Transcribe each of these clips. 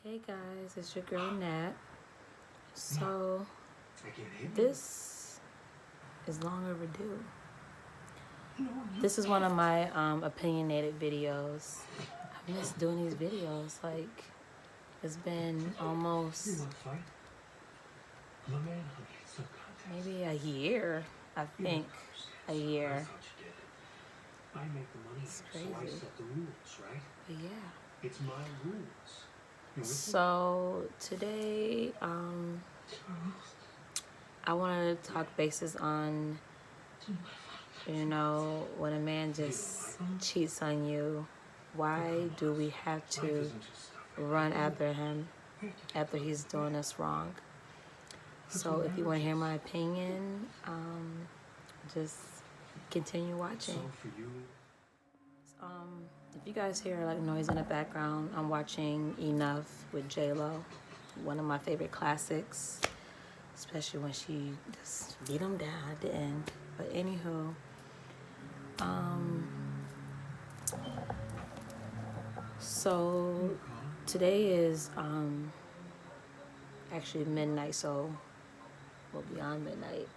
Hey guys, it's your girl Nat. So this is long overdue. This is one of my opinionated videos. I miss doing these videos. Like, it's been almost maybe a year, I think. A year. It's crazy. But yeah. It's my rules. So today, I want to talk basis on, when a man just cheats on you, why do we have to run after him after he's doing us wrong? So if you want to hear my opinion, just continue watching. If you guys hear like noise in the background, I'm watching Enough with J-Lo, one of my favorite classics, especially when she just beat him down at the end. But anywho, so today is actually midnight, so we'll be on midnight.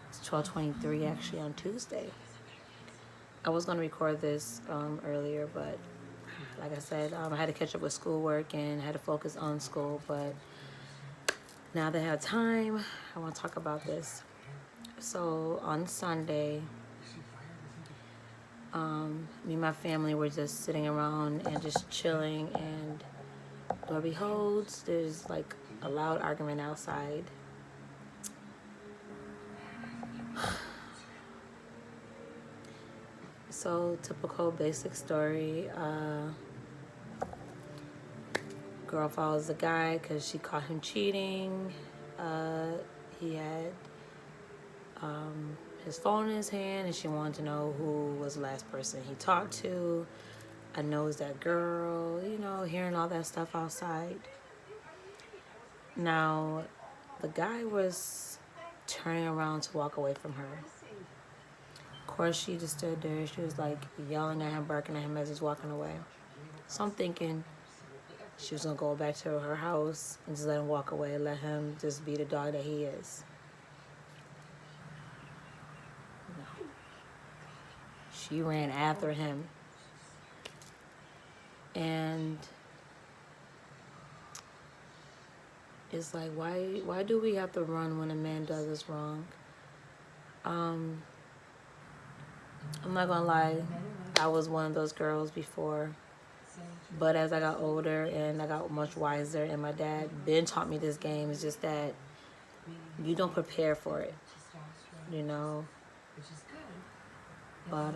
It's 12:23 actually on Tuesday. I was gonna record this earlier, but like I said, I had to catch up with schoolwork and had to focus on school. But now that I have time, I want to talk about this. So on Sunday, me and my family were just sitting around and just chilling, and lo and beholds, there's like a loud argument outside. So typical basic story. Girl follows the guy because she caught him cheating. He had his phone in his hand, and she wanted to know who was the last person he talked to. I know it's that girl, hearing all that stuff outside. Now, the guy was turning around to walk away from her. Of course, she just stood there. She was like yelling at him, barking at him as he's walking away. So I'm thinking she was gonna go back to her house and just let him walk away, let him just be the dog that he is. No. She ran after him. And it's like, why do we have to run when a man does us wrong? I'm not gonna lie, I was one of those girls before. But as I got older and I got much wiser, and my dad been taught me this game, it's just that you don't prepare for it, But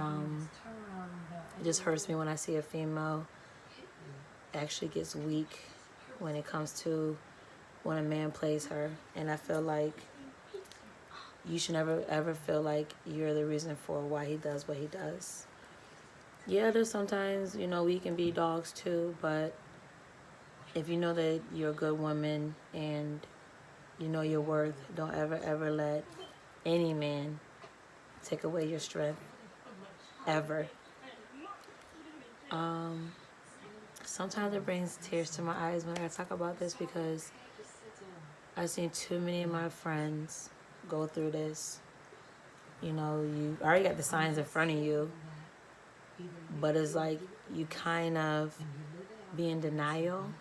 it just hurts me when I see a female actually gets weak when it comes to when a man plays her. And I feel like you should never ever feel like you're the reason for why he does what he does. Yeah, there's sometimes, we can be dogs too, but if you know that you're a good woman and you know your worth, don't ever let any man take away your strength, ever. Sometimes it brings tears to my eyes when I talk about this, because I've seen too many of my friends go through this. You already got the signs in front of you, but it's like you kind of be in denial.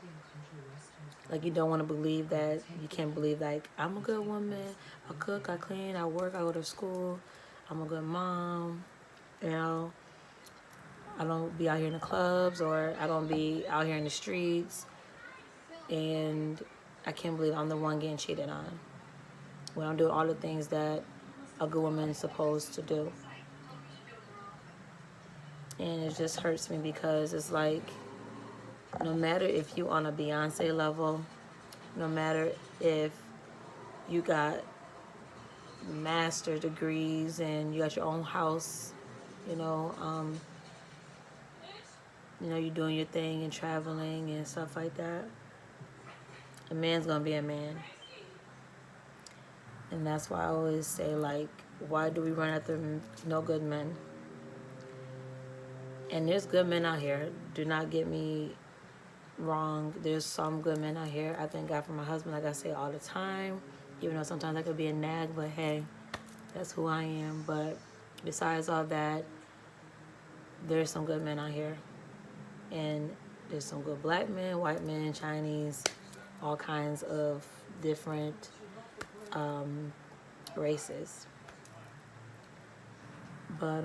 Like, you don't want to believe that. You can't believe, like, I'm a good woman. I cook, I clean, I work, I go to school. I'm a good mom. I don't be out here in the clubs, or I don't be out here in the streets. And I can't believe I'm the one getting cheated on when I'm doing all the things that a good woman is supposed to do. And it just hurts me, because it's like, no matter if you on a Beyonce level, no matter if you got master degrees and you got your own house, you're doing your thing and traveling and stuff like that, a man's gonna be a man. And that's why I always say, like, why do we run after no good men? And there's good men out here. Do not get me wrong. There's some good men out here. I thank God for my husband, like I say all the time, even though sometimes I could be a nag, but hey, that's who I am. But besides all that, there's some good men out here. And there's some good black men, white men, Chinese, all kinds of different races. But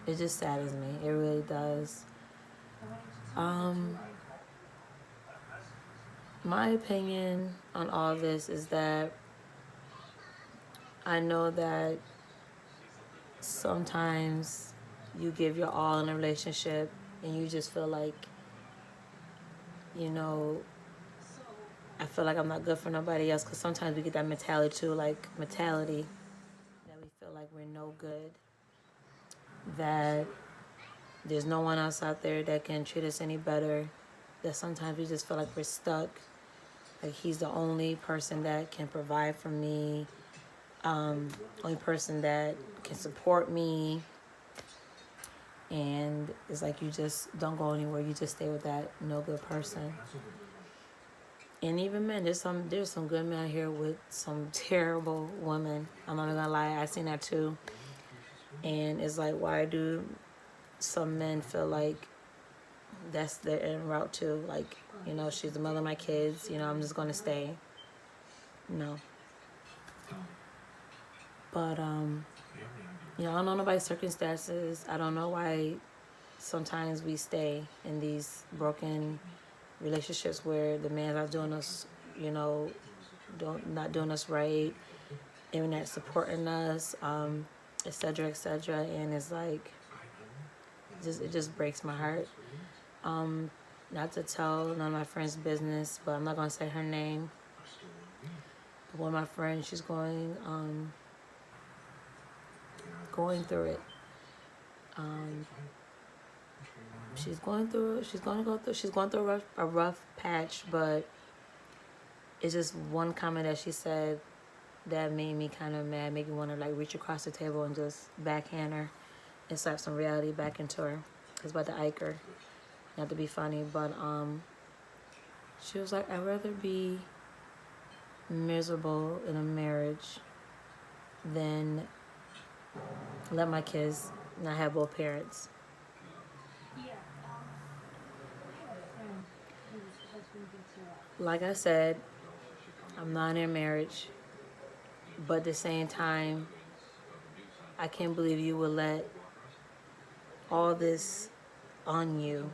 it just saddens me. It really does. My opinion on all this is that I know that sometimes you give your all in a relationship and you just feel like, you know, I feel like I'm not good for nobody else, because sometimes we get that mentality too, that we feel like we're no good, that there's no one else out there that can treat us any better, that sometimes we just feel like we're stuck, like he's the only person that can provide for me, only person that can support me. And it's like you just don't go anywhere, you just stay with that no good person. And even men, there's some good men out here with some terrible women. I'm not gonna lie, I seen that too. And it's like, why do some men feel like that's their end route too? Like, you know, she's the mother of my kids, you know, I'm just gonna stay. No. But you know, I don't know nobody's circumstances. I don't know why sometimes we stay in these broken relationships where the man's not doing us, you know, not doing us right, even not supporting us, etc., etc. And it's like, it just breaks my heart. Not to tell none of my friends' business, but I'm not gonna say her name. But one of my friends, she's going through it. She's going through a rough patch, but it's just one comment that she said that made me kind of mad, made me want to like reach across the table and just backhand her and slap some reality back into her. It's about to Ike her, not to be funny, but she was like, I'd rather be miserable in a marriage than let my kids not have both parents. Like I said, I'm not in a marriage, but at the same time, I can't believe you would let all this on you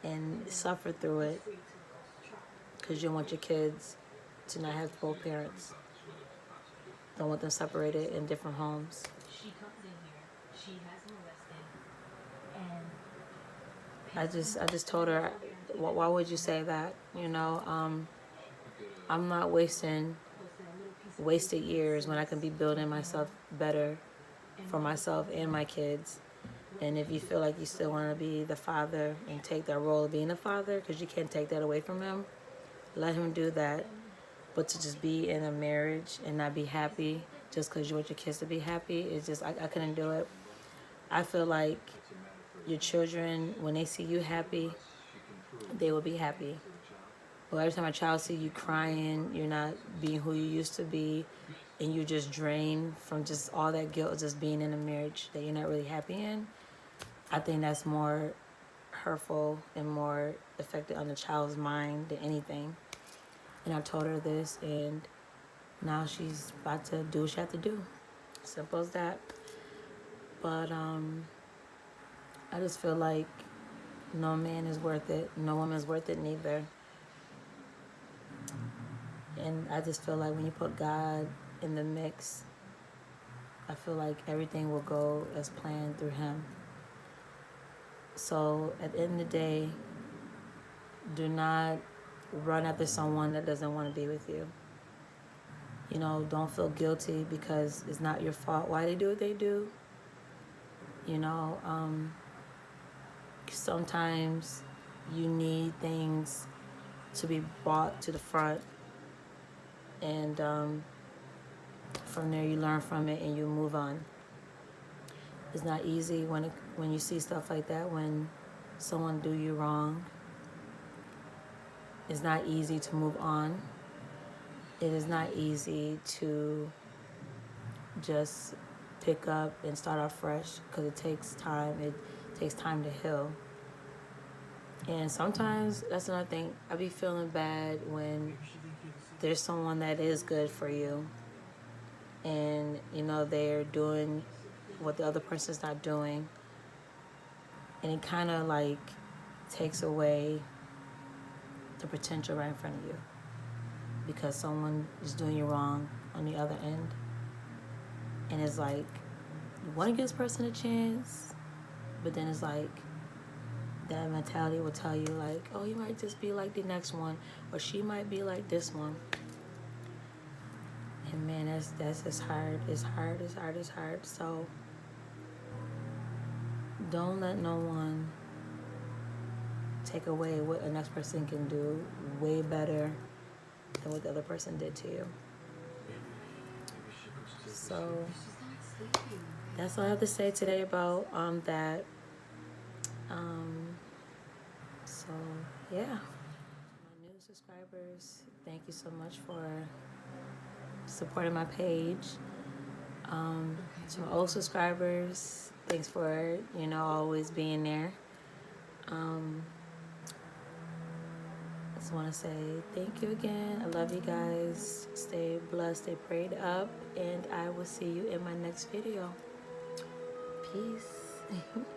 and suffer through it because you don't want your kids to not have both parents. Don't want them separated in different homes. I just told her, why would you say that? You know, I'm not wasted years when I can be building myself better for myself and my kids. And if you feel like you still want to be the father and take that role of being a father, because you can't take that away from him, let him do that. But to just be in a marriage and not be happy just because you want your kids to be happy, it's just, I couldn't do it. I feel like your children, when they see you happy, they will be happy. But every time a child see you crying, you're not being who you used to be, and you just drain from just all that guilt of just being in a marriage that you're not really happy in, I think that's more hurtful and more effective on the child's mind than anything. And I told her this, and now she's about to do what she has to do. Simple as that. But I just feel like no man is worth it. No woman is worth it neither. And I just feel like when you put God in the mix, I feel like everything will go as planned through him. So at the end of the day, do not run after someone that doesn't want to be with you. You know, don't feel guilty because it's not your fault why they do what they do. You know, sometimes you need things to be brought to the front, and from there you learn from it and you move on. It's not easy when you see stuff like that, when someone do you wrong, it's not easy to move on. It is not easy to just pick up and start off fresh because it takes time. It takes time to heal. And sometimes that's another thing. I be feeling bad when there's someone that is good for you and you know they're doing what the other person's not doing, and it kind of like takes away the potential right in front of you because someone is doing you wrong on the other end. And it's like you want to give this person a chance, but then it's like that mentality will tell you like, oh, you might just be like the next one, or she might be like this one. And man, that's just hard. It's hard. So don't let no one take away what a next person can do way better than what the other person did to you. So that's all I have to say today about that. So yeah, my new subscribers, thank you so much for supporting my page. To my old subscribers, thanks for always being there. Just want to say thank you again. I love you guys. Stay blessed, stay prayed up, and I will see you in my next video. Peace.